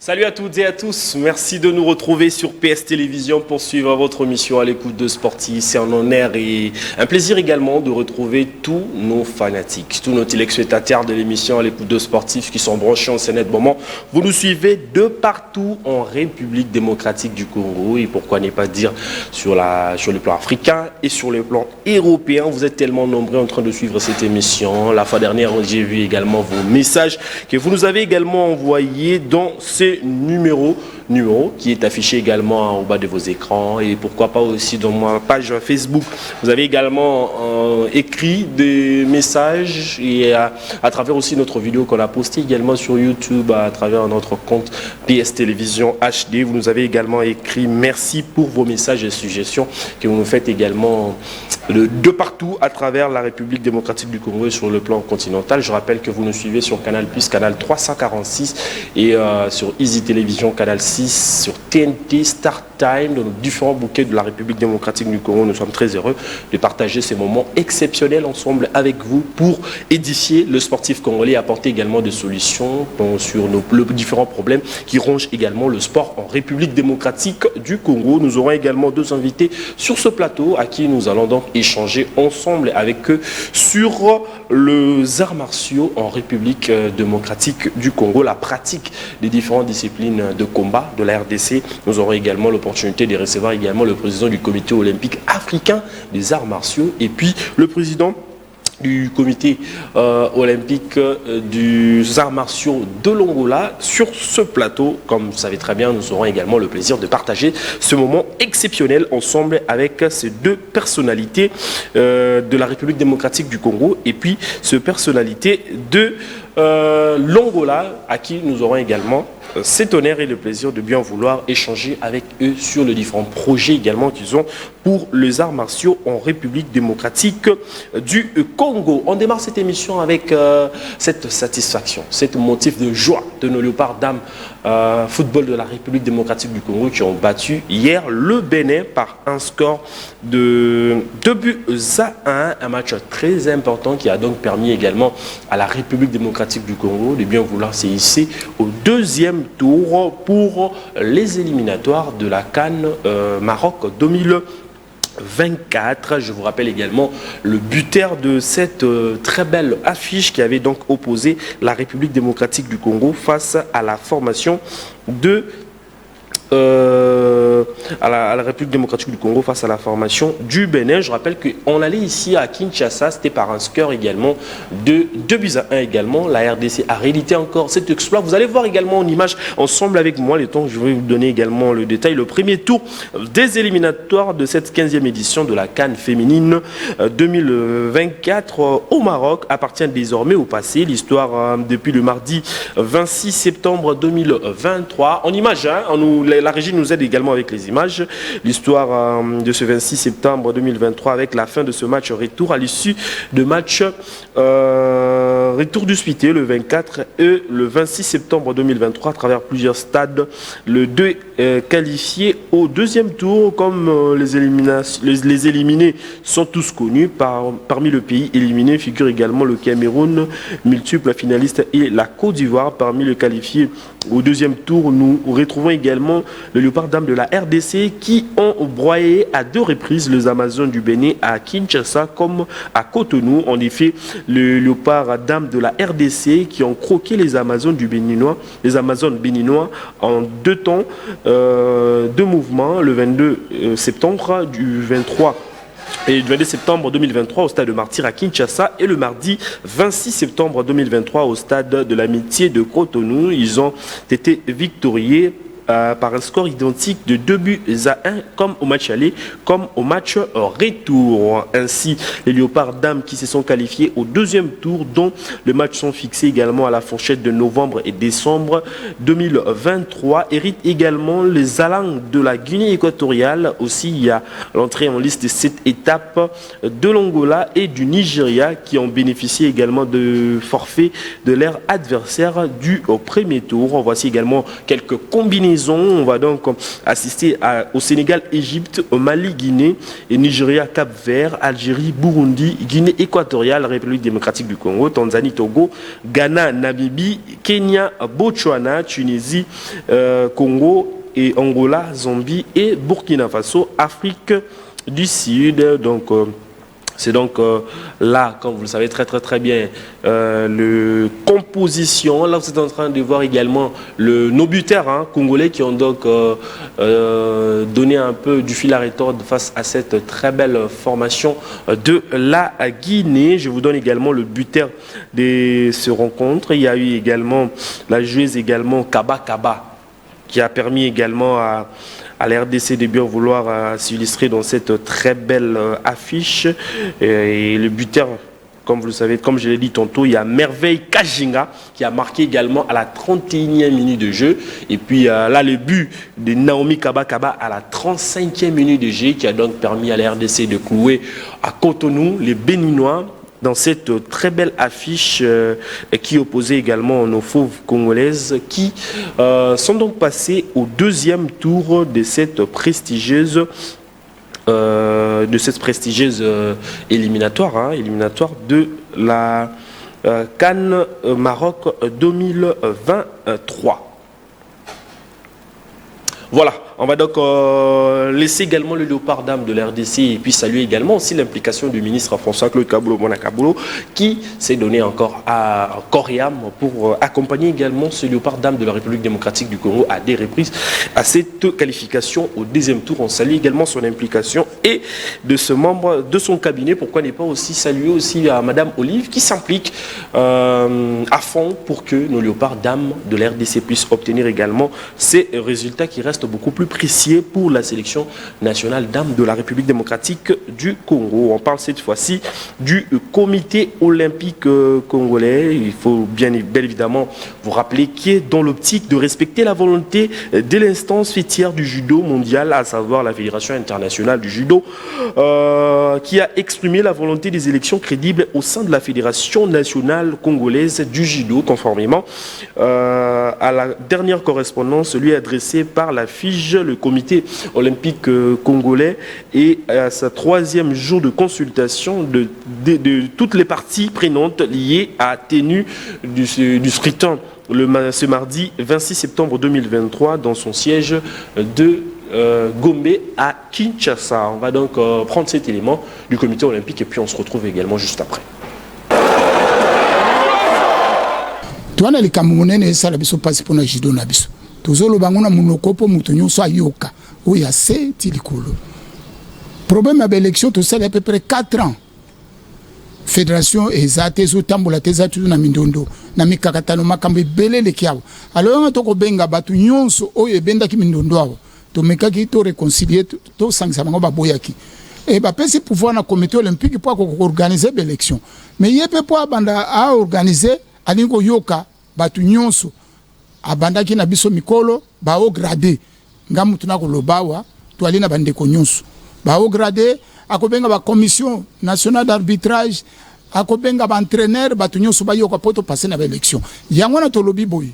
Salut à toutes et à tous, merci de nous retrouver sur PS Télévision pour suivre votre mission à l'écoute de Sportif. C'est un honneur et un plaisir également de retrouver tous nos fanatiques, tous nos téléspectateurs de l'émission à l'écoute de Sportif qui sont branchés en CNET moment. Vous nous suivez de partout en République démocratique du Congo et pourquoi ne pas dire sur le plan africain et sur le plan européen. Vous êtes tellement nombreux en train de suivre cette émission. La fois dernière, j'ai vu également vos messages que vous nous avez également envoyés dans ces numéro qui est affiché également au bas de vos écrans et pourquoi pas aussi dans ma page Facebook. Vous avez également écrit des messages et à travers aussi notre vidéo qu'on a postée également sur YouTube à travers notre compte PS Télévision HD. Vous nous avez également écrit merci pour vos messages et suggestions que vous nous faites également de partout à travers la République démocratique du Congo et sur le plan continental. Je rappelle que vous nous suivez sur Canal+, Canal 346 et sur Easy Télévision, Canal 6, sur TNT, Star Time, dans nos différents bouquets de la République démocratique du Congo. Nous sommes très heureux de partager ces moments exceptionnels ensemble avec vous pour édifier le sportif congolais et apporter également des solutions sur nos différents problèmes qui rongent également le sport en République démocratique du Congo. Nous aurons également deux invités sur ce plateau à qui nous allons donc échanger ensemble avec eux sur les arts martiaux en République démocratique du Congo, la pratique des différentes disciplines de combat de la RDC. Nous aurons également l'opportunité de recevoir également le président du comité olympique africain des arts martiaux et puis le président du comité olympique des arts martiaux de l'Angola. Sur ce plateau, comme vous savez très bien, nous aurons également le plaisir de partager ce moment exceptionnel ensemble avec ces deux personnalités de la République démocratique du Congo et puis ces personnalités de l'Angola à qui nous aurons également cet honneur et le plaisir de bien vouloir échanger avec eux sur les différents projets également qu'ils ont pour les arts martiaux en République démocratique du Congo. On démarre cette émission avec cette satisfaction, cet motif de joie de nos léopards dames football de la République démocratique du Congo qui ont battu hier le Bénin par un score de 2-1, un match très important qui a donc permis également à la République démocratique du Congo de bien vouloir s'hisser au deuxième tour pour les éliminatoires de la CAN Maroc 2024. Je vous rappelle également le buteur de cette très belle affiche qui avait donc opposé la République démocratique du Congo face à la formation de à la République démocratique du Congo face à la formation du Bénin. Je rappelle qu'on allait ici à Kinshasa, c'était par un score également de 2-1 également. La RDC a réédité encore cet exploit. Vous allez voir également en image ensemble avec moi, les temps je vais vous donner également le détail. Le premier tour des éliminatoires de cette 15e édition de la CAN féminine 2024 au Maroc appartient désormais au passé. L'histoire depuis le mardi 26 septembre 2023. En image, hein, la régie nous aide également avec les images. L'histoire de ce 26 septembre 2023 avec la fin de ce match retour à l'issue de match retour disputé le 24 et le 26 septembre 2023 à travers plusieurs stades. Le 2 qualifié au deuxième tour comme les éliminés sont tous connus. Parmi le pays éliminé figure également le Cameroun, multiple finaliste, et la Côte d'Ivoire. Parmi les qualifiés au deuxième tour, nous retrouvons également le léopard dame de la RDC qui ont broyé à deux reprises les Amazones du Bénin à Kinshasa comme à Cotonou. En effet, le léopard dame de la RDC qui ont croqué les Amazones béninois en deux temps de mouvement le 22 septembre du 23 et le 22 septembre 2023 au stade de Martyr à Kinshasa et le mardi 26 septembre 2023 au stade de l'Amitié de Cotonou. Ils ont été victorieux par un score identique de 2-1 comme au match aller comme au match retour. Ainsi, les léopards dames qui se sont qualifiés au deuxième tour dont les matchs sont fixés également à la fourchette de novembre et décembre 2023 héritent également les Alang de la Guinée équatoriale. Aussi, il y a l'entrée en liste de cette étape de l'Angola et du Nigeria qui ont bénéficié également de forfaits de leur adversaire du premier tour. Voici également quelques combinaisons horizon, on va donc assister au Sénégal, Égypte, au Mali, Guinée, et Nigeria, Cap-Vert, Algérie, Burundi, Guinée équatoriale, République démocratique du Congo, Tanzanie, Togo, Ghana, Namibie, Kenya, Botswana, Tunisie, Congo et Angola, Zambie et Burkina Faso, Afrique du Sud. Donc c'est donc là, comme vous le savez très bien, le composition. Là, vous êtes en train de voir également nos buteurs congolais qui ont donc donné un peu du fil à retordre face à cette très belle formation de la Guinée. Je vous donne également le buteur de ce rencontre. Il y a eu également la joueuse également Kaba qui a permis également à la RDC de bien vouloir s'illustrer dans cette très belle affiche. Et le buteur, comme vous le savez, comme je l'ai dit tantôt, il y a Merveille Kajinga qui a marqué également à la 31e minute de jeu. Et puis là, le but de Naomi Kaba à la 35e minute de jeu qui a donc permis à la RDC de clouer à Cotonou les Béninois dans cette très belle affiche qui opposait également nos fauves congolaises qui sont donc passées au deuxième tour de cette prestigieuse éliminatoire de la CAN Maroc 2023. Voilà, on va donc laisser également le léopard d'âme de l'RDC et puis saluer également aussi l'implication du ministre François-Claude Kaboulo qui s'est donné encore à corps et âme pour accompagner également ce léopard d'âme de la République démocratique du Congo à des reprises à cette qualification au deuxième tour. On salue également son implication et de ce membre de son cabinet. Pourquoi ne pas aussi saluer aussi à Madame Olive qui s'implique à fond pour que nos léopards d'âme de l'RDC puissent obtenir également ces résultats qui restent beaucoup plus précieux pour la sélection nationale d'âme de la République démocratique du Congo. On parle cette fois-ci du comité olympique congolais. Il faut bel évidemment vous rappeler qui est dans l'optique de respecter la volonté de l'instance fêtière du judo mondial, à savoir la Fédération internationale du judo, qui a exprimé la volonté des élections crédibles au sein de la Fédération nationale congolaise du judo, conformément à la dernière correspondance lui adressée par la FIGE, le comité olympique congolais, et à sa troisième jour de consultation de toutes les parties prenantes liées à la tenue du scrutin ce mardi 26 septembre 2023 dans son siège de Gombe à Kinshasa. On va donc prendre cet élément du comité olympique et puis on se retrouve également juste après. Tuana li kamunene sala biso pasi pona judo na biso. Tozolo bangona munokopo muto nyonso ayoka. Oya se tilikolo. Problème à l'élection tout ça il y a à peu près 4 ans. Fédération ezate zo tambola tezatu na mindondo na mikakatano makambe belele kiawo. Alors on toko benga batu nyonso oyo ebenda ki mindondo awo. To mekaki to réconcilier to sangisa bango baboyaki. Et bah pesi pouvoir na comité olympique pour organiser l'élection. Mais yepe po banda a organiser alingo yoka batu nyonso abandaki na biso mikolo ba au gradé ngamu tunako lobawa to alina bandeko nyonso ba au gradé akobenga ba commission nationale d'arbitrage akobenga ba entraîneur batu nyonso ba yoka poto passer na ba élection yango na to lobi boy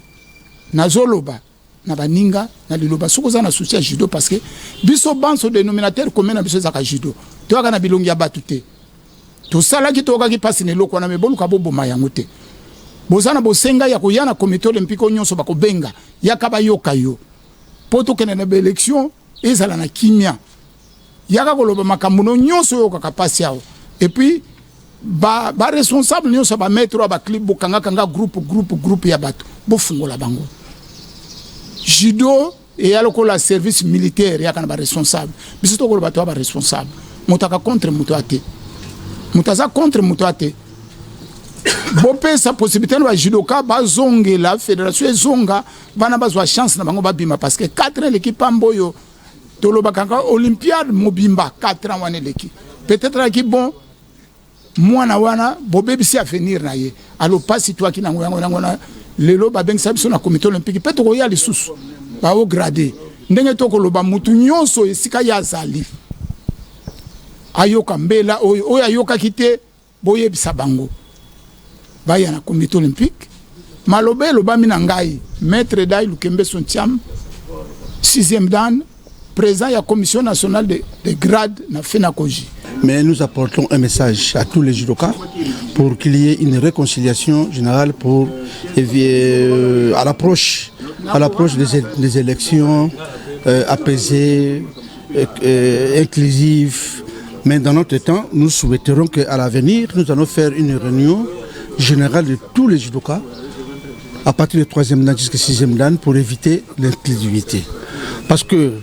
na zoloba na baninga na liloba sokoza na souci judo parce que biso banso dénominateur commun na biso za judo to aka na bilongi ya batu te to sala ki to ki passe ne loko na mebolu ka bobo mayango te. Bozana bosenga ya koyana comité olympique nyonso bakobenga yakaba yoka yo poto kene na élection ezala na kimia yaka koloba makambo nyonso yoka kapasi yao et puis ba responsable nyonso ba mettre ba clip bokanga kanga groupe ya bato bofungola bango judo et yaloko la service militaire yaka na ba responsable biso to koloba to ba responsable mutaka contre mutoate mutaza contre mutoate. Bopé sa possibilité de judoka bazonge la fédération zonga bana bazwa chance na bango babima parce que 4 ans l'équipe amboyo toloba kanga olympiade mobimba 4 ans wana l'équipe peut-être qui bon mwana wana bobé bisi à venir na ye alors pas si toi qui na ngona lelo ba beng sabiso na comité olympique peut-être ko ya lisusu ba au gradé ndenge to koloba mutu nyonso esika ya zali ayoka mbela oyo ayoka kité boye bisa bango baya na comité olympique malobe loba mina ngai maître Dai Lukembe Sontiam 6e dan, président de la Commission nationale de grade na FENACOJI. Mais nous apportons un message à tous les judokas pour qu'il y ait une réconciliation générale pour à l'approche des élections apaisées, inclusives. Mais dans notre temps, nous souhaiterons qu'à l'avenir, nous allons faire une réunion générale de tous les judokas à partir du 3e dan jusqu'au 6e dan pour éviter l'inclusivité. Parce que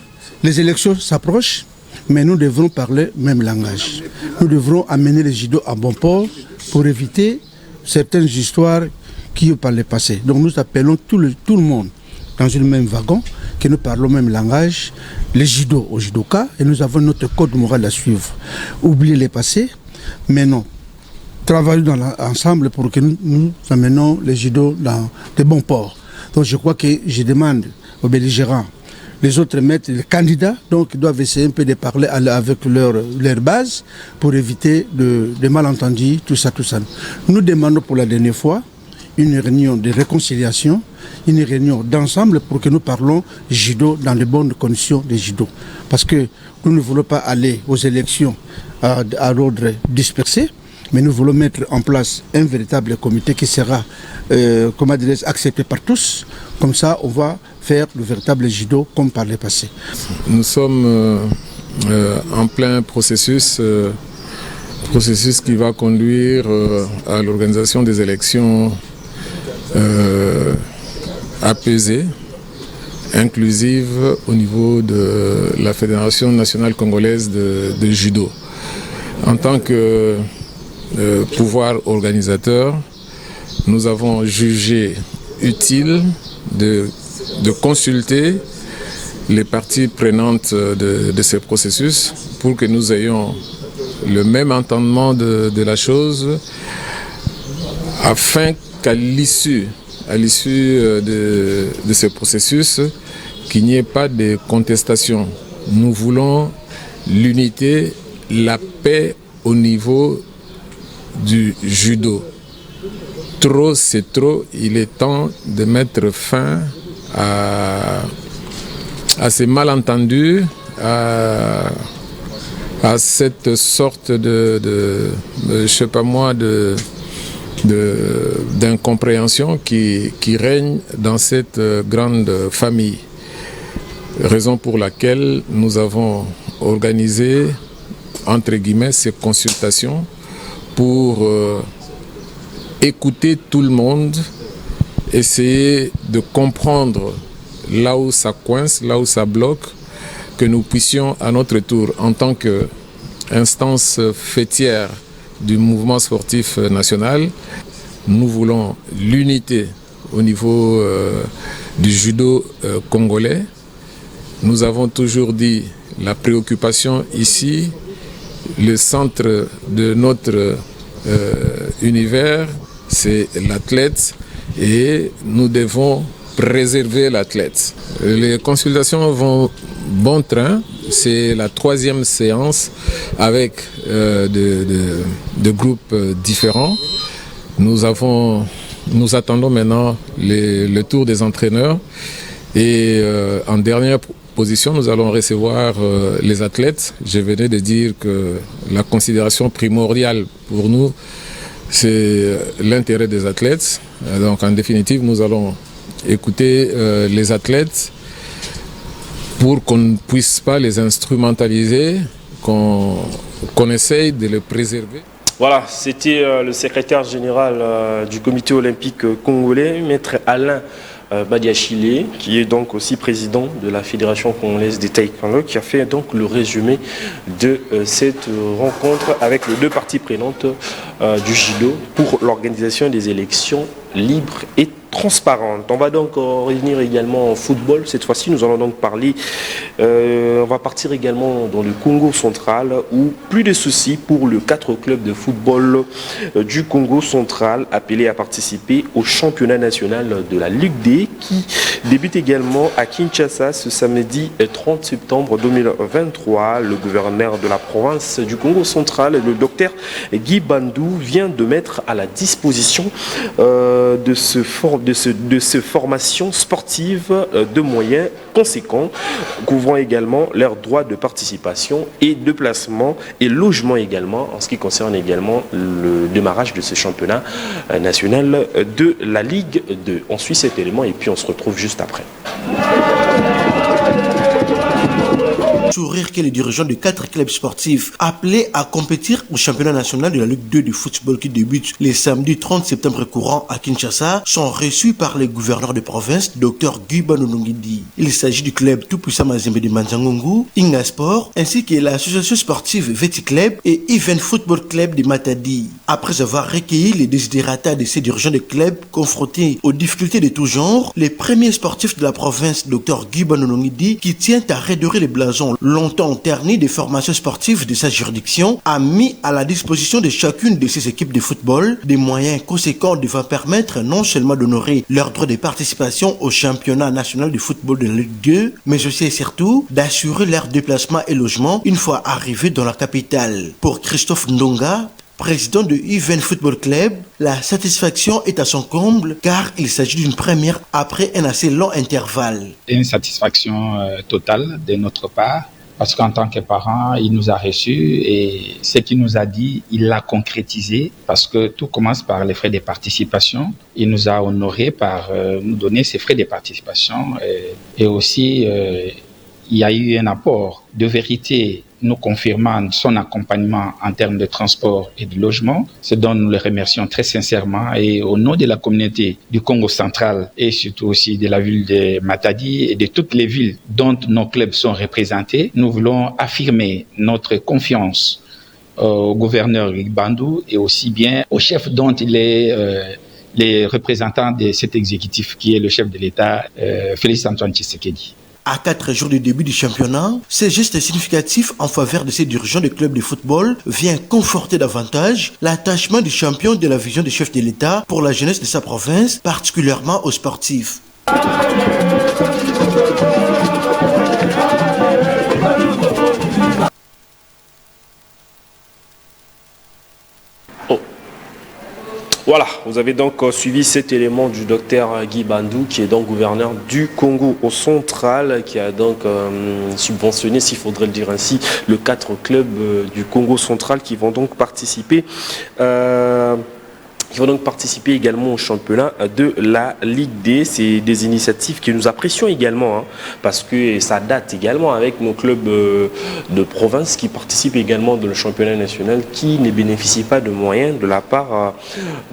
les élections s'approchent, mais nous devrons parler le même langage. Nous devrons amener les judo à bon port pour éviter certaines histoires qui ont par le passé. Donc nous appelons tout le monde dans le même wagon, que nous parlons le même langage, les judo aux judokas, et nous avons notre code moral à suivre. Oubliez les passés, mais non. Travaillons ensemble pour que nous amenons les judo dans de bons ports. Donc je crois que je demande aux belligérants, les autres maîtres, les candidats, donc ils doivent essayer un peu de parler avec leur base pour éviter de malentendus, tout ça. Nous demandons pour la dernière fois une réunion de réconciliation, une réunion d'ensemble pour que nous parlons judo dans de bonnes conditions de judo. Parce que nous ne voulons pas aller aux élections à l'ordre dispersé, mais nous voulons mettre en place un véritable comité qui sera accepté par tous. Comme ça, on va faire le véritable judo comme par le passé. Nous sommes en plein processus qui va conduire à l'organisation des élections apaisées, inclusives au niveau de la Fédération nationale congolaise de judo. En tant que pouvoir organisateur, nous avons jugé utile de consulter les parties prenantes de ce processus pour que nous ayons le même entendement de la chose, afin qu'à l'issue de ce processus, qu'il n'y ait pas de contestation. Nous voulons l'unité, la paix au niveau du judo. Trop, c'est trop. Il est temps de mettre fin à ces malentendus, à cette sorte d'incompréhension qui règne dans cette grande famille. Raison pour laquelle nous avons organisé, entre guillemets, ces consultations pour écouter tout le monde, essayer de comprendre là où ça coince, là où ça bloque, que nous puissions à notre tour, en tant qu'instance fêtière du mouvement sportif national, nous voulons l'unité au niveau du judo congolais. Nous avons toujours dit la préoccupation ici, le centre de notre univers, c'est l'athlète et nous devons préserver l'athlète. Les consultations vont bon train, c'est la 3e séance avec de groupes différents. Nous attendons maintenant le tour des entraîneurs et en dernière position, nous allons recevoir les athlètes. Je venais de dire que la considération primordiale pour nous, c'est l'intérêt des athlètes. Donc en définitive, nous allons écouter les athlètes pour qu'on ne puisse pas les instrumentaliser, qu'on essaye de les préserver. Voilà, c'était le secrétaire général du comité olympique congolais, maître Alain Badiachile, qui est donc aussi président de la Fédération congolaise des taekwondo, qui a fait donc le résumé de cette rencontre avec les deux parties prenantes du judo pour l'organisation des élections libres et transparentes. On va donc revenir également en football. Cette fois-ci, nous allons donc parler, on va partir également dans le Congo central où plus de soucis pour le 4 clubs de football du Congo central appelés à participer au championnat national de la Ligue D qui débute également à Kinshasa ce samedi 30 septembre 2023. Le gouverneur de la province du Congo central, le docteur Guy Bandou, vient de mettre à la disposition de ce formidable de ce formation sportive de moyens conséquents, couvrant également leurs droits de participation et de placement et logement également, en ce qui concerne également le démarrage de ce championnat national de la Ligue 2. On suit cet élément et puis on se retrouve juste après. Sourire que les dirigeants de 4 clubs sportifs appelés à compétir au championnat national de la Ligue 2 du football qui débute les samedis 30 septembre courant à Kinshasa sont reçus par le gouverneur de province, Dr Guy Banonongidi. Il s'agit du club tout-puissant Mazembe de Manzangongu, Inga Sport, ainsi que l'association sportive Veti Club et Even Football Club de Matadi. Après avoir recueilli les desiderata de ces dirigeants de clubs confrontés aux difficultés de tout genre, les premiers sportifs de la province, Dr Guy Banonongidi, qui tient à redorer les blasons longtemps terni des formations sportives de sa juridiction, a mis à la disposition de chacune de ces équipes de football des moyens conséquents devant permettre non seulement d'honorer leur droit de participation au championnat national de football de la Ligue 2, mais aussi et surtout d'assurer leur déplacement et logement une fois arrivés dans la capitale. Pour Christophe Ndonga, président de Even Football Club, la satisfaction est à son comble car il s'agit d'une première après un assez long intervalle. Une satisfaction totale de notre part parce qu'en tant que parent, il nous a reçus et ce qu'il nous a dit, il l'a concrétisé parce que tout commence par les frais de participation. Il nous a honorés par nous donner ces frais de participation et aussi il y a eu un apport de vérité nous confirmant son accompagnement en termes de transport et de logement, ce dont nous le remercions très sincèrement et au nom de la communauté du Congo central et surtout aussi de la ville de Matadi et de toutes les villes dont nos clubs sont représentés, nous voulons affirmer notre confiance au gouverneur Bandou et aussi bien au chef dont il est les représentants de cet exécutif qui est le chef de l'État, Félix Antoine Tshisekedi. À 4 jours du début du championnat, ce geste significatif en faveur de ces dirigeants de clubs de football vient conforter davantage l'attachement du champion de la vision du chef de l'État pour la jeunesse de sa province, particulièrement aux sportifs. Voilà, vous avez donc suivi cet élément du docteur Guy Bandou, qui est donc gouverneur du Congo au central, qui a donc subventionné, s'il faudrait le dire ainsi, les 4 clubs du Congo central qui vont donc participer également au championnat de la Ligue D. C'est des initiatives que nous apprécions également, hein, parce que ça date également avec nos clubs de province qui participent également dans le championnat national, qui ne bénéficient pas de moyens de la part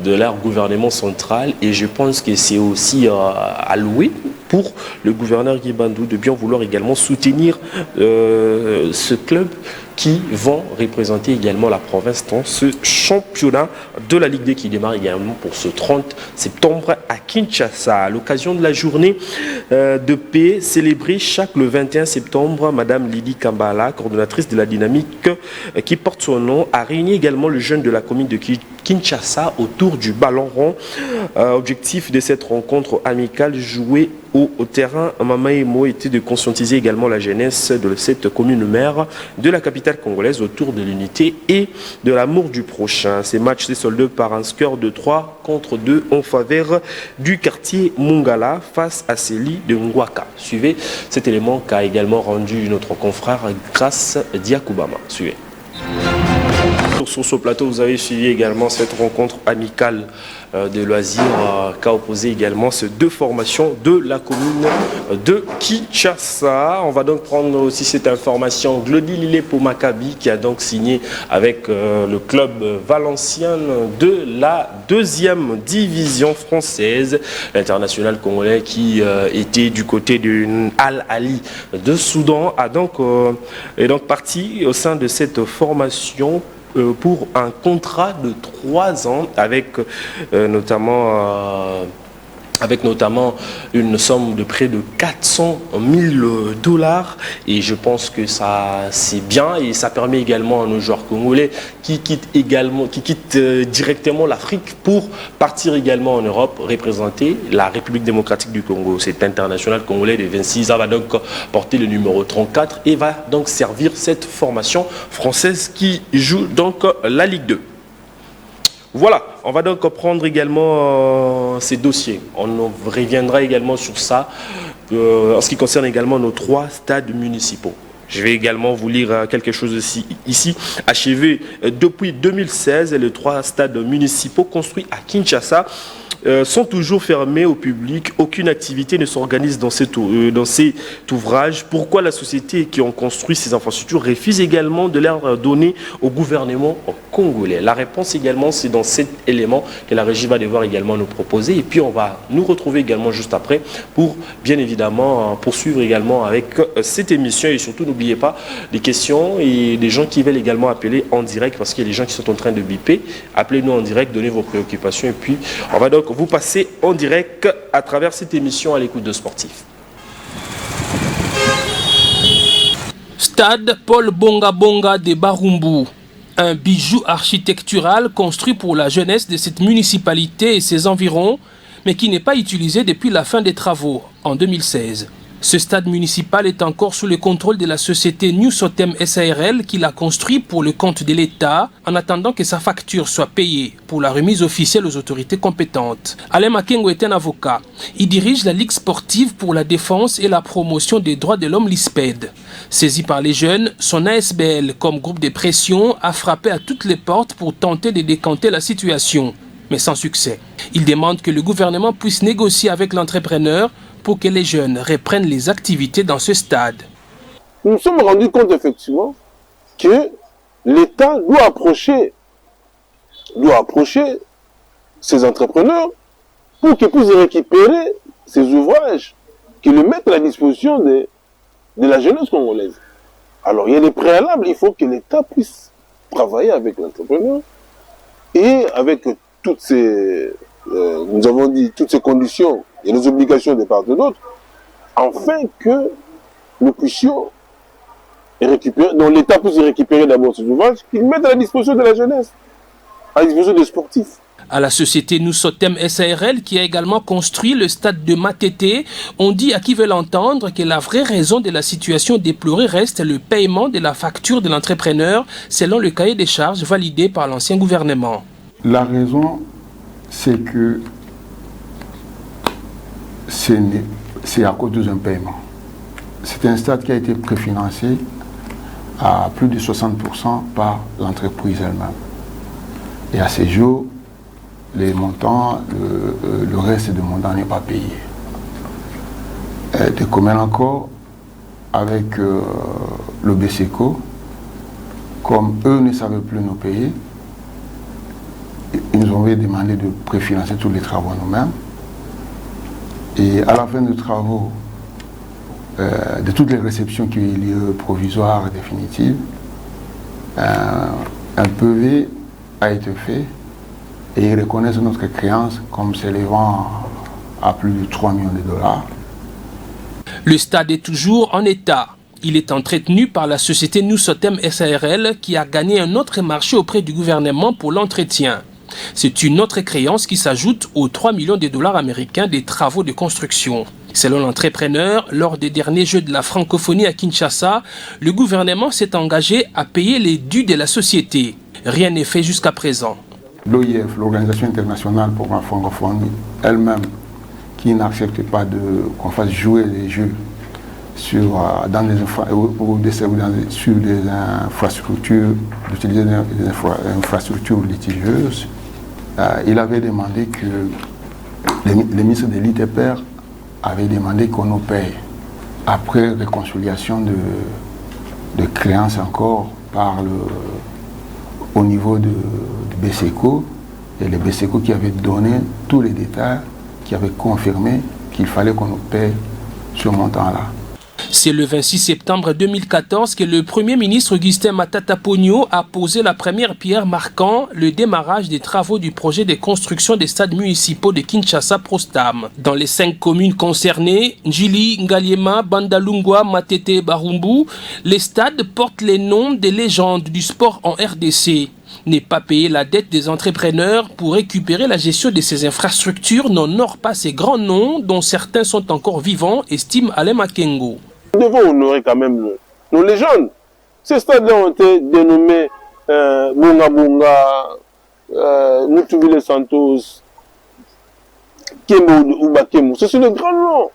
de leur gouvernement central. Et je pense que c'est aussi alloué pour le gouverneur Guy Bandou de bien vouloir également soutenir ce club qui vont représenter également la province dans ce championnat de la Ligue 2 qui démarre également pour ce 30 septembre à Kinshasa. À l'occasion de la journée de paix célébrée chaque le 21 septembre, Madame Lydie Kambala, coordonnatrice de la dynamique qui porte son nom, a réuni également le jeune de la commune de Kinshasa autour du ballon rond. Objectif de cette rencontre amicale jouée au terrain Mamaemo était de conscientiser également la jeunesse de cette commune mère de la capitale congolaise autour de l'unité et de l'amour du prochain. Ces matchs s'est soldé par un score de 3-2 en faveur du quartier Mungala face à Célie de Ngwaka. Suivez cet élément qu'a également rendu notre confrère Grâce Diakoubama. Suivez. Sur ce plateau, vous avez suivi également cette rencontre amicale de loisirs qu'a opposé également ces 2 formations de la commune de Kinshasa. On va donc prendre aussi cette information. Glody Lilé pour Maccabi qui a donc signé avec le club valencien de la 2e division française. L'international congolais qui était du côté du Al Ali de Soudan est donc parti au sein de cette formation pour un contrat de 3 ans avec notamment une somme de près de 400 000 $. Et je pense que ça c'est bien et ça permet également à nos joueurs congolais qui quittent directement l'Afrique pour partir également en Europe représenter la République démocratique du Congo. Cet international congolais de 26 ans va donc porter le numéro 34 et va donc servir cette formation française qui joue donc la Ligue 2. Voilà, on va donc prendre également ces dossiers. On reviendra également sur ça en ce qui concerne également nos 3 stades municipaux. Je vais également vous lire quelque chose ici. Achevé depuis 2016, les 3 stades municipaux construits à Kinshasa sont toujours fermés au public. Aucune activité ne s'organise dans cet ouvrage. Pourquoi la société qui ont construit ces infrastructures refuse également de leur donner au gouvernement congolais? La réponse également, c'est dans cet élément que la régie va devoir également nous proposer. Et puis on va nous retrouver également juste après pour bien évidemment poursuivre également avec cette émission. Et surtout, n'oubliez pas des questions et des gens qui veulent également appeler en direct, parce qu'il y a des gens qui sont en train de biper. Appelez-nous en direct, donnez vos préoccupations et puis on va donc vous passez en direct à travers cette émission à l'écoute de Sportif. Stade Paul Bonga Bonga de Barumbu, un bijou architectural construit pour la jeunesse de cette municipalité et ses environs, mais qui n'est pas utilisé depuis la fin des travaux en 2016. Ce stade municipal est encore sous le contrôle de la société New Sotem SARL qui l'a construit pour le compte de l'État en attendant que sa facture soit payée pour la remise officielle aux autorités compétentes. Alain Makengo est un avocat. Il dirige la Ligue sportive pour la défense et la promotion des droits de l'homme l'ISPED. Saisi par les jeunes, son ASBL comme groupe de pression a frappé à toutes les portes pour tenter de décanter la situation, mais sans succès. Il demande que le gouvernement puisse négocier avec l'entrepreneur pour que les jeunes reprennent les activités dans ce stade. Nous nous sommes rendus compte effectivement que l'État doit approcher ces entrepreneurs pour qu'ils puissent récupérer ces ouvrages, qu'ils le mettent à la disposition de la jeunesse congolaise. Alors il y a des préalables, il faut que l'État puisse travailler avec l'entrepreneur et avec toutes ces, nous avons dit, toutes ces conditions et les obligations de part et d'autre, afin que nous puissions récupérer, dont l'État puisse récupérer d'abord ces ouvrages, qu'ils mettent à la disposition de la jeunesse, à la disposition des sportifs. À la société Nous Sotem SARL, qui a également construit le stade de Matete, on dit à qui veut l'entendre que la vraie raison de la situation déplorée reste le paiement de la facture de l'entrepreneur, selon le cahier des charges validé par l'ancien gouvernement. La raison, c'est que c'est à cause d'un paiement. C'est un stade qui a été préfinancé à plus de 60% par l'entreprise elle-même. Et à ces jours, les montants, le reste des montants n'est pas payé. De commun encore avec le BCECO, comme eux ne savaient plus nous payer, ils nous ont demandé de préfinancer tous les travaux nous-mêmes. Et à la fin des travaux, de toutes les réceptions qui ont eu lieu, provisoires et définitives, un PV a été fait et ils reconnaissent notre créance comme s'élevant à plus de 3 millions de dollars. Le stade est toujours en état. Il est entretenu par la société Nous Sotem SARL qui a gagné un autre marché auprès du gouvernement pour l'entretien. C'est une autre créance qui s'ajoute aux 3 millions de dollars américains des travaux de construction. Selon l'entrepreneur, lors des derniers Jeux de la francophonie à Kinshasa, le gouvernement s'est engagé à payer les dus de la société. Rien n'est fait jusqu'à présent. L'OIF, l'Organisation internationale pour la francophonie, elle-même, qui n'accepte pas qu'on fasse jouer les Jeux sur des infrastructures, d'utiliser des infrastructures litigieuses, il avait demandé que les ministres de l'ITPR avaient demandé qu'on nous paye après réconciliation de créances encore au niveau du BCECO, et le BCECO qui avait donné tous les détails, qui avait confirmé qu'il fallait qu'on nous paye ce montant-là. C'est le 26 septembre 2014 que le Premier ministre Augustin Matata Ponyo a posé la première pierre marquant le démarrage des travaux du projet de construction des stades municipaux de Kinshasa Prostam. Dans les 5 communes concernées, Njili, Ngaliema, Bandalungwa, Matete et Barumbu, les stades portent les noms des légendes du sport en RDC. Ne pas payer la dette des entrepreneurs pour récupérer la gestion de ces infrastructures n'honore pas ces grands noms dont certains sont encore vivants, estime Alain Makengo. Nous devons honorer quand même nos légendes. Ces stades-là ont été dénommés Bunga Bunga, Mutubile Santos, Kemo ou Bakemo. Ce sont de grands noms.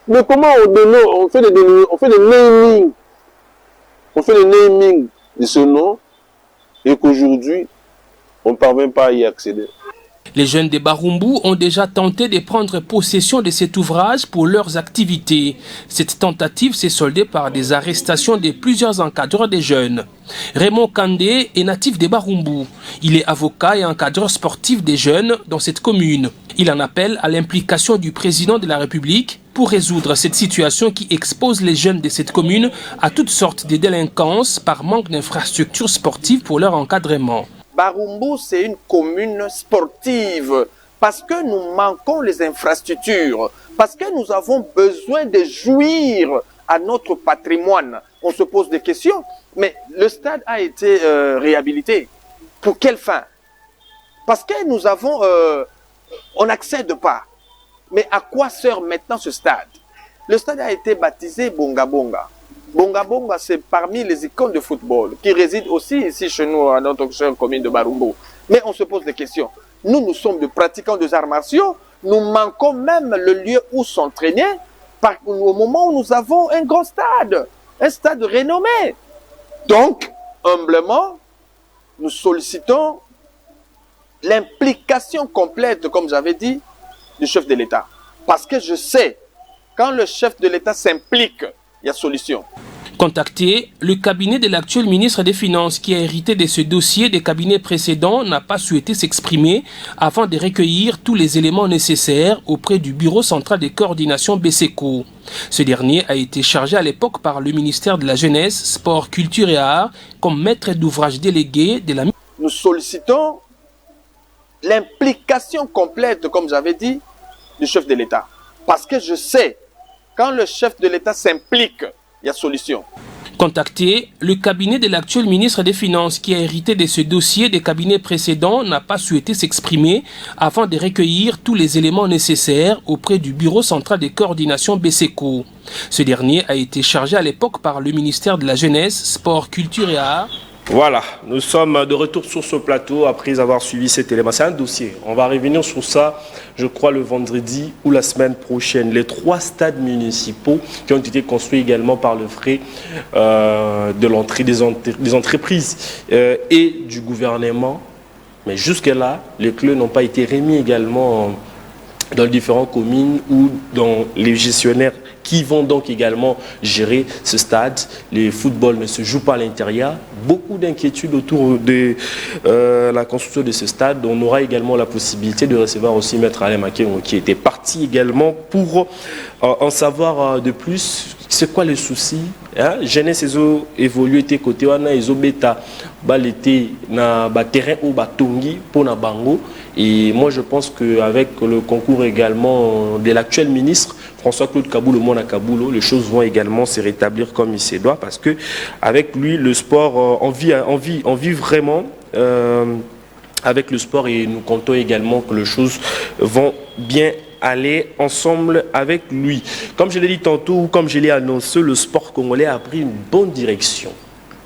Mais comment on fait des naming, on fait des naming de ce nom et qu'aujourd'hui, on ne parvient pas à y accéder. Les jeunes des Barumbu ont déjà tenté de prendre possession de cet ouvrage pour leurs activités. Cette tentative s'est soldée par des arrestations de plusieurs encadreurs des jeunes. Raymond Kandé est natif des Barumbu. Il est avocat et encadreur sportif des jeunes dans cette commune. Il en appelle à l'implication du président de la République pour résoudre cette situation qui expose les jeunes de cette commune à toutes sortes de délinquances par manque d'infrastructures sportives pour leur encadrement. Barumbu, c'est une commune sportive parce que nous manquons les infrastructures, parce que nous avons besoin de jouir à notre patrimoine. On se pose des questions, mais le stade a été réhabilité. Pour quelle fin? Parce que nous avons... on n'accède pas. Mais à quoi sert maintenant ce stade? Le stade a été baptisé Bonga Bonga. Bonga Bonga, c'est parmi les icônes de football qui résident aussi ici chez nous, à notre chère commune de Barumbu. Mais on se pose des questions. Nous sommes des pratiquants des arts martiaux. Nous manquons même le lieu où s'entraîner au moment où nous avons un grand stade, un stade renommé. Donc, humblement, nous sollicitons l'implication complète, comme j'avais dit, du chef de l'État. Parce que je sais, quand le chef de l'État s'implique, il y a solution. Contacté, le cabinet de l'actuel ministre des Finances qui a hérité de ce dossier des cabinets précédents n'a pas souhaité s'exprimer avant de recueillir tous les éléments nécessaires auprès du Bureau central de coordination BCECO. Ce dernier a été chargé à l'époque par le ministère de la Jeunesse, Sport, Culture et Arts comme maître d'ouvrage délégué de la... Nous sollicitons l'implication complète, comme j'avais dit, du chef de l'État. Parce que je sais, quand le chef de l'État s'implique, il y a solution. Contacté, le cabinet de l'actuel ministre des Finances qui a hérité de ce dossier des cabinets précédents n'a pas souhaité s'exprimer avant de recueillir tous les éléments nécessaires auprès du Bureau central de coordination BCECO. Ce dernier a été chargé à l'époque par le ministère de la Jeunesse, Sport, Culture et Arts. Voilà, nous sommes de retour sur ce plateau après avoir suivi cet élément. C'est un dossier. On va revenir sur ça, je crois, le vendredi ou la semaine prochaine. Les 3 stades municipaux qui ont été construits également par le frais de l'entrée des entreprises et du gouvernement. Mais jusque-là, les clés n'ont pas été remis également dans les différentes communes ou dans les gestionnaires qui vont donc également gérer ce stade. Le football ne se joue pas à l'intérieur. Beaucoup d'inquiétudes autour de la construction de ce stade. On aura également la possibilité de recevoir aussi Maître Alain Makengo qui était parti également pour en savoir de plus. C'est quoi le souci? Jeunesse ezo évolué tes côtés wana ezo beta balete na ba terrain ou ba tongi pour na bango. Et moi je pense qu'avec le concours également de l'actuel ministre François-Claude Kaboulo Mona Kaboulo, les choses vont également se rétablir comme il se doit parce que avec lui le sport on vit vraiment avec le sport et nous comptons également que les choses vont bien aller ensemble avec lui. Comme je l'ai dit tantôt, comme je l'ai annoncé, le sport congolais a pris une bonne direction.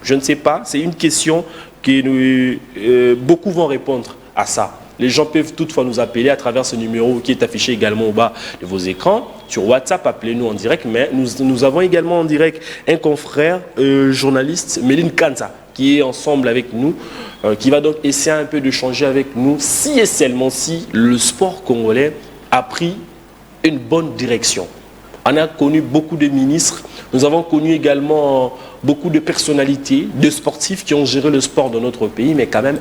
Je ne sais pas, c'est une question que beaucoup vont répondre à ça. Les gens peuvent toutefois nous appeler à travers ce numéro qui est affiché également au bas de vos écrans. Sur WhatsApp, appelez-nous en direct, mais nous avons également en direct un confrère journaliste, Méline Kanza, qui est ensemble avec nous, qui va donc essayer un peu de changer avec nous si et seulement si le sport congolais a pris une bonne direction. On a connu beaucoup de ministres, nous avons connu également beaucoup de personnalités, de sportifs qui ont géré le sport dans notre pays, mais quand même,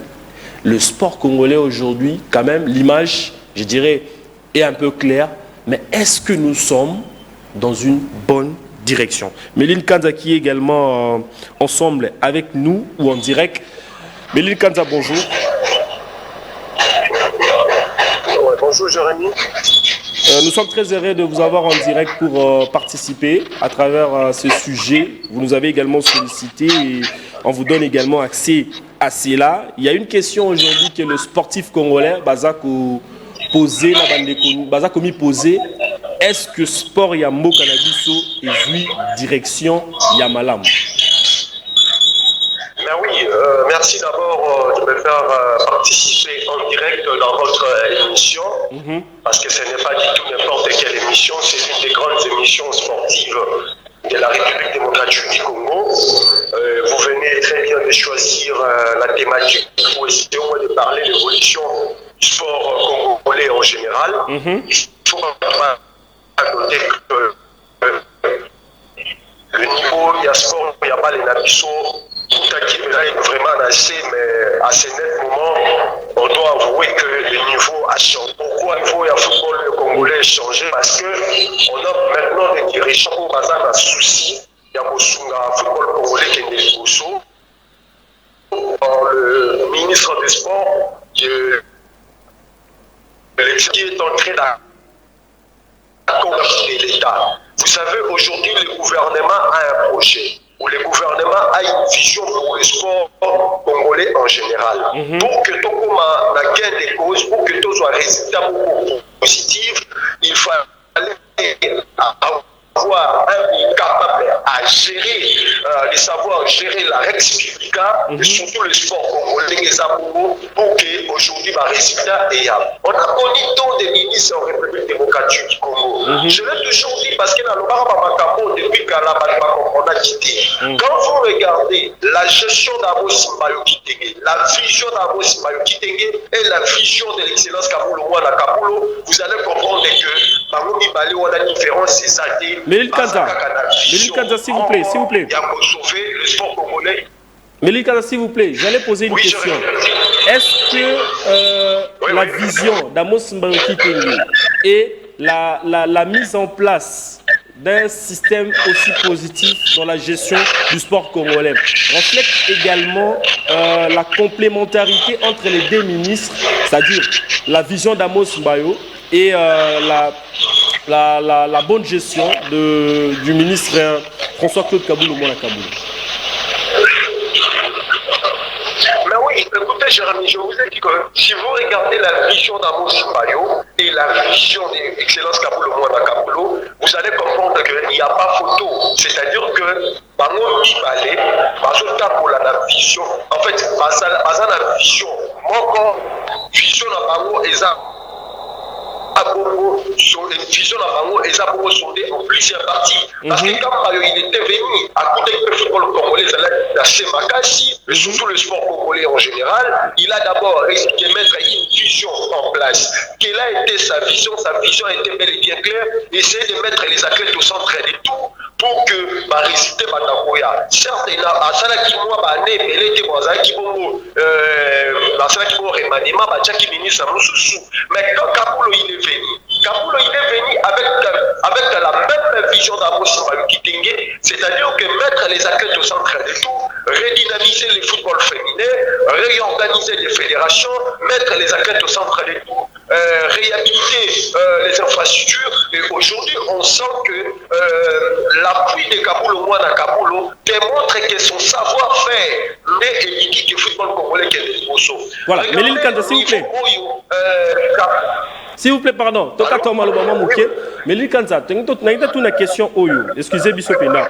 le sport congolais aujourd'hui, quand même, l'image, je dirais, est un peu claire, mais est-ce que nous sommes dans une bonne direction? Méline Kanza qui est également ensemble avec nous ou en direct. Méline Kanza, bonjour. Bonjour Jérémy. Nous sommes très heureux de vous avoir en direct pour participer à travers ce sujet. Vous nous avez également sollicité et on vous donne également accès à cela. Il y a une question aujourd'hui que le sportif congolais, Bazako, posé, Bazako posé. Est-ce que sport Yambo Canabiso est vu direction Yamalam? Ben oui, merci d'abord de me faire participer en direct dans votre émission, parce que ce n'est pas du tout n'importe quelle émission, c'est l'une des grandes émissions sportives de la République démocratique du Congo. Vous venez très bien de choisir la thématique pour essayer au moins de parler de l'évolution du sport congolais en général. Il faut noter que le niveau, il y a sport, il n'y a pas les nabisso, tout à qui est vraiment assez, mais à ce net moment, on doit avouer que le niveau a changé. Pourquoi il faut le football le congolais a changé? Parce qu'on a maintenant des dirigeants pour baser un souci. Il y a un football congolais qui est des Bosso. Le ministre des Sports qui est entré dans de l'État. Vous savez, aujourd'hui, le gouvernement a un projet, où le gouvernement a une vision pour le sport congolais en général. Pour que tout comme la gain des causes, pour que tout soit résultat positif, il fallait avoir un pays capable à gérer, de savoir gérer la Rex Publica, et surtout le sport congolais, pour qu'aujourd'hui, le résultat est là. On a connu tant de ministres en République démocratique du Congo. Je l'ai toujours dit parce que dans le Barabamakapo, depuis qu'Alabama, on a quitté. Quand vous regardez la gestion d'Amos Mayo Kitenge, la vision d'Amos Mayo Kitenge et la vision de l'excellence Kabulo Mwana Kabulo, vous allez comprendre que Bangomi Balé, on a une différence, c'est ça. Méline Kanza, s'il vous plaît, s'il vous plaît. Il y a pour sauver le sport congolais. Méline Kanza, s'il vous plaît, j'allais poser une question. Est-ce que la vision d'Amos Mayo Kitenge et la mise en place d'un système aussi positif dans la gestion du sport congolais reflète également la complémentarité entre les deux ministres, c'est-à-dire la vision d'Amos Mayo et la bonne gestion du ministre François-Claude Kabulo Mwana Kabulo? Mais oui, écoutez, Jérémy, je vous ai dit que si vous regardez la vision d'Amos Mayo et la vision d'Excellence Kabulo Mwana Kabulo, vous allez comprendre qu'il n'y a pas photo. C'est-à-dire que Bango Mibale, Bazota pour la vision, en fait, Bazan la vision, mon vision à Bango et ça. Vision à Bango et ça pour sauter en plusieurs parties. Parce que quand il était venu à côté du football congolais, la Semakasi, et surtout le sport congolais en général, il a d'abord essayé de mettre une vision en place. Quelle a été sa vision? Sa vision était bel et bien claire. Essayer de mettre les athlètes au centre de tout pour que ma résultat Batakoya. Certes, il a Salaki Moua Bané, mais il était Mozaki Bongo, Salaki Bongo Remanima, Bachaki Ministre Moussoussou. Mais quand Kabulo il est venu avec la même vision d'Amos Mayo Kitenge, c'est-à-dire que mettre les athlètes au centre de tout, redynamiser le football féminin, réorganiser les fédérations, mettre les athlètes au centre de tout, réhabiliter les infrastructures. Et aujourd'hui, on sent que l'appui de Kabulo Mwana Kabulo démontre que son savoir-faire est éduqué du football congolais qui est des Bosso. Voilà, Méline Kanza, s'il vous plaît. S'il vous plaît, pardon. Toka Toma le moment mouké. Méline Kanza, tu as une question oyo. Excusez Bissopena.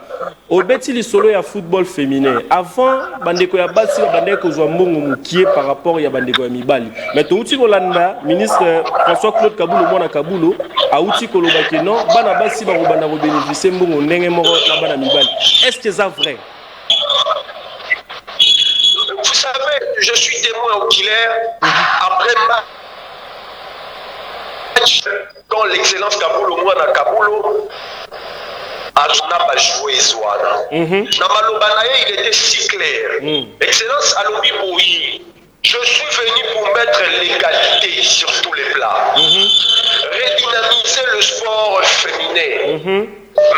Au beti li solo ya football féminin. Avant, bandeko ya basi bandeko zo mbongo mouké par rapport ya bandeko ya mibali. Mais to uti kolanda ministre François-Claude Kabulo Mwana Kabulo a uti koloba ke non bana basi ba bana ko bénéficier mbongo ndenge moko na bana mibali. Est-ce que c'est vrai? Vous savez, je suis témoin oculaire après quand l'excellence Kabulo Mwana Kabulo n'a pas joué Zouana. Il était si clair. Excellence Alobi Boyi, je suis venu pour mettre l'égalité sur tous les plats. Redynamiser le sport féminin.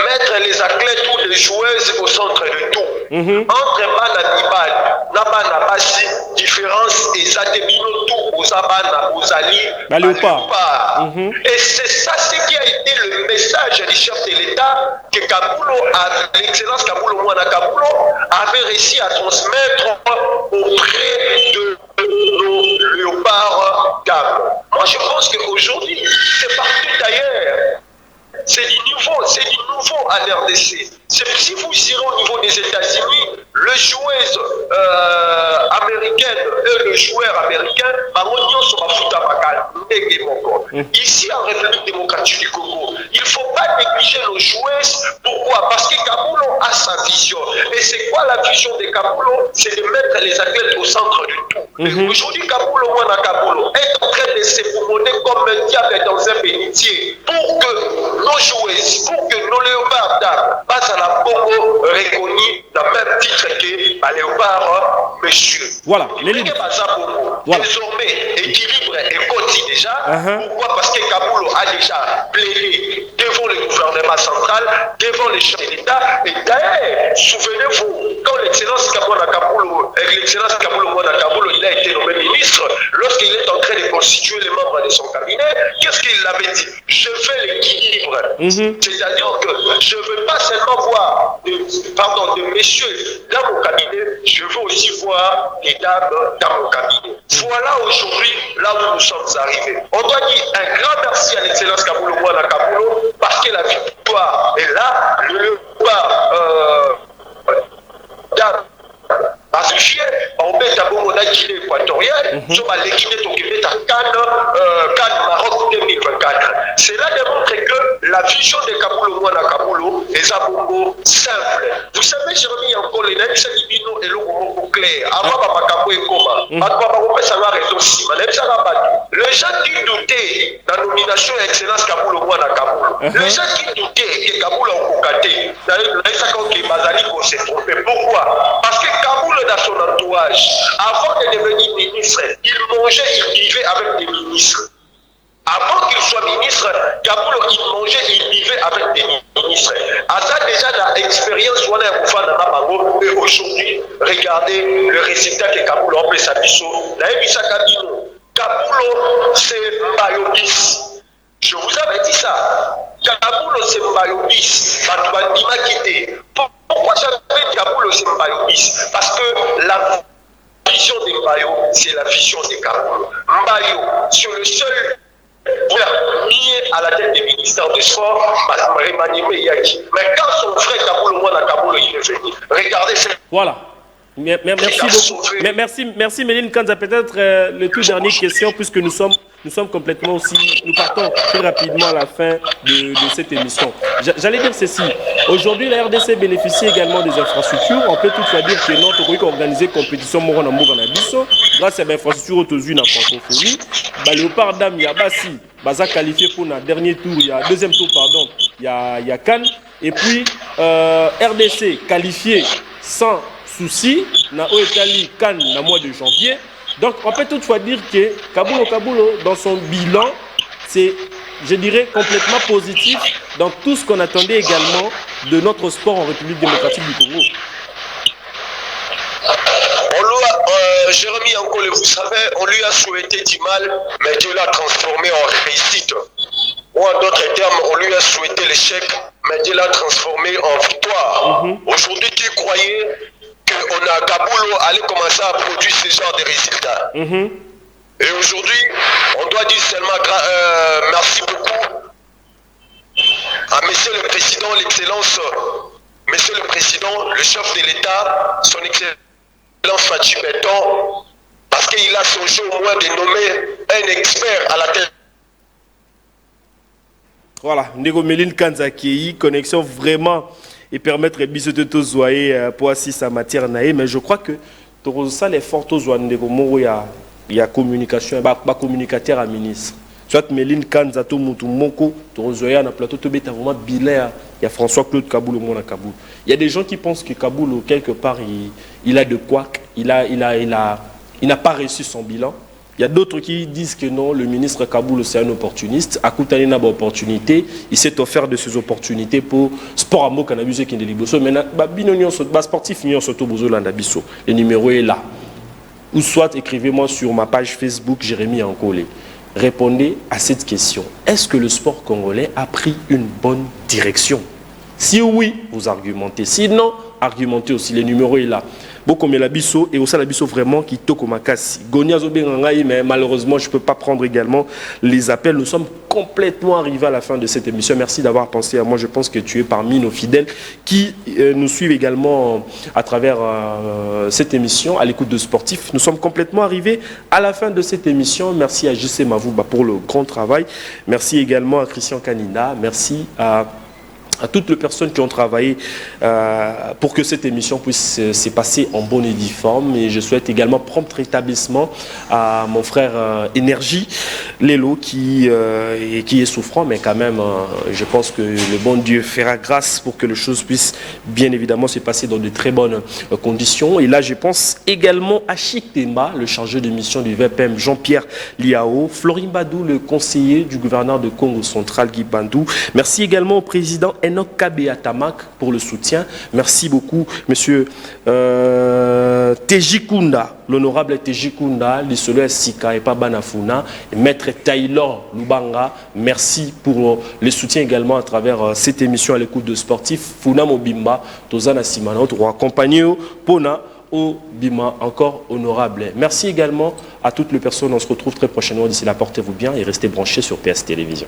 Mettre les athlètes ou les joueuses au centre de tout. Entre Bana Nibal, Nabana Bassi, différence et Zadebino tout aux Abana, aux Ali, et c'est ça ce qui a été le message du chef de l'État que Kabulo, l'excellence Kabulo Mwana Kabulo, avait réussi à transmettre auprès de nos léopards d'âme. Moi je pense qu'aujourd'hui, c'est partout ailleurs. c'est du nouveau en RDC. Si vous irez au niveau des États-Unis, le joueuse américaine et le joueur américain, ici en République démocratique du Congo, il ne faut pas négliger nos joueuses. Pourquoi? Parce que Kabulo a sa vision. Et c'est quoi la vision de Kabulo? C'est de mettre les athlètes au centre du tout. Aujourd'hui, Kabulo est en train de s'époumoner comme un diable dans un bénitier pour que nos joueuses, pour que nos léopards d'âme passent à la Congo reconnus dans le même titre que les léopards, monsieur. Voilà. Voilà. Désormais, équilibre et quotidien déjà. Pourquoi? Parce que Kabulo a déjà plaidé devant le gouvernement central, devant les chefs de l'État. Et d'ailleurs, souvenez-vous, quand l'excellence Kabulo il a été nommé ministre, lorsqu'il est en train de constituer les membres de son cabinet, qu'est-ce qu'il avait dit? Je veux l'équilibre. C'est-à-dire que je ne veux pas seulement voir de messieurs dans mon cabinet, je veux aussi voir des dames dans mon cabinet. Voilà aujourd'hui là où nous sommes arrivés. On doit dire un grand merci à l'excellence Kabulo Mwana Kabulo parce que la victoire est là. Le pacifié, on met d'abord la Guinée équatoriale, sur la Guinée à Cannes Maroc 2024. Cela démontre que la vision de Kabulo Mwana Kabulo est un bongo simple. Vous savez, j'ai remis encore les nains, c'est divino et le mot clair. Avant Bamakapo et Koma, les gens qui doutaient de la nomination à excellence Kabulo Mwana Kabulo, les gens qui doutaient que Kabulo a Kokate, s'est trompé. Pourquoi? Parce que Kabulo dans son entourage, avant de devenir ministre, il mangeait, il vivait avec des ministres. Avant qu'il soit ministre, Kabulo, il mangeait, il vivait avec des ministres. À ça, déjà, l'expérience, et aujourd'hui, regardez le résultat que Kabulo a fait sa biseau. Kabulo, c'est Mbayobis. Je vous avais dit ça. Kabulo, c'est Mbayobis. Pourquoi j'appelle Kabulo, c'est Mbayobis? Parce que la vision de Mbayo, c'est la vision de Kabulo. Mbayo, sur le seul lié à la tête du ministère des Sports, mais quand son frère Kabulo Mwana Kabulo, il est venu, regardez cette... Voilà. Merci beaucoup. Merci Méline Kanza. Peut-être le toute dernière question, puisque nous sommes complètement aussi, nous partons très rapidement à la fin de cette émission. J'allais dire ceci. Aujourd'hui, la RDC bénéficie également des infrastructures. On peut toutefois dire que notre pays a organisé compétition grâce à l'infrastructure autosuite en francophonie. Léopard Dam Yabasi, Baza qualifié pour le dernier tour, deuxième tour, pardon, il y a Cannes. Et puis RDC qualifié sans souci, na Oetali Cannes na mois de janvier. Donc on peut toutefois dire que Kabulo, dans son bilan, c'est, je dirais, complètement positif dans tout ce qu'on attendait également de notre sport en République démocratique du Congo. Jérémy Ankole, vous savez, on lui a souhaité du mal, mais Dieu l'a transformé en réussite. Ou en d'autres termes, on lui a souhaité l'échec, mais Dieu l'a transformé en victoire. Aujourd'hui, qui croyait qu'on a Kabulo allait commencer à produire ce genre de résultats. Et aujourd'hui, on doit dire seulement merci beaucoup à Monsieur le Président, l'Excellence, Monsieur le Président, le chef de l'État, son Excellence Fachi Beton, parce qu'il a songé au moins de nommer un expert à la tête. Voilà, Nego Méline Kanza qui connexion vraiment et permettre de bisoter tous zoyer pour assister sa matière naïe, mais je crois que tout ça les forts tous zoyer Nego Moro il y a communication, pas communicateur à ministre. Soit Méline Kanza tout mutu moko tout zoyer na plateau tout bête vraiment bilan. Il y a François-Claude Kabulo Mwana Kabulo. Il y a des gens qui pensent que Kabulo quelque part il a de quoi, il n'a pas reçu son bilan. Il y a d'autres qui disent que non, le ministre Kabulo c'est un opportuniste. À Koutani n'a pas opportunité, il s'est offert de ses opportunités pour sport à mot cannabis qui est de l'Iboso. Maintenant, sportif n'y surtout besoin d'Abisso. Le numéro est là. Ou soit écrivez-moi sur ma page Facebook Jérémy Ankole. Répondez à cette question. Est-ce que le sport congolais a pris une bonne direction? Si oui, vous argumentez. Sinon, argumentez aussi. Le numéro est là. beaucoup mais la biso et aussi la biso vraiment qui toko makasi. Gonia Zobengangai, mais malheureusement je peux pas prendre également les appels. Nous sommes complètement arrivés à la fin de cette émission. Merci d'avoir pensé à moi. Je pense que tu es parmi nos fidèles qui nous suivent également à travers cette émission à l'écoute de Sportif. Nous sommes complètement arrivés à la fin de cette émission. Merci à JC Mavouba pour le grand travail. Merci également à Christian Kanina. Merci à toutes les personnes qui ont travaillé pour que cette émission puisse se passer en bonne et due forme. Et je souhaite également prompt rétablissement à mon frère Énergie, Lélo, qui est souffrant, mais quand même, je pense que le bon Dieu fera grâce pour que les choses puissent bien évidemment se passer dans de très bonnes conditions. Et là, je pense également à Chic Temba, le chargé de mission du VPM Jean-Pierre Liao, Florin Badou, le conseiller du gouverneur de Congo central Guy Bandou. Merci également au président Enoch Kabea Tamak pour le soutien. Merci beaucoup, monsieur Tejikunda, l'honorable Tejikunda, l'Isolo Sika et pas Banafuna, et maître Taylor Lubanga. Merci pour le soutien également à travers cette émission à l'écoute de Sportif. Funa Mobimba, Tozana Simana, notre accompagné Pona au Bima, encore honorable. Merci également à toutes les personnes. On se retrouve très prochainement. D'ici là, portez-vous bien et restez branchés sur PS Télévision.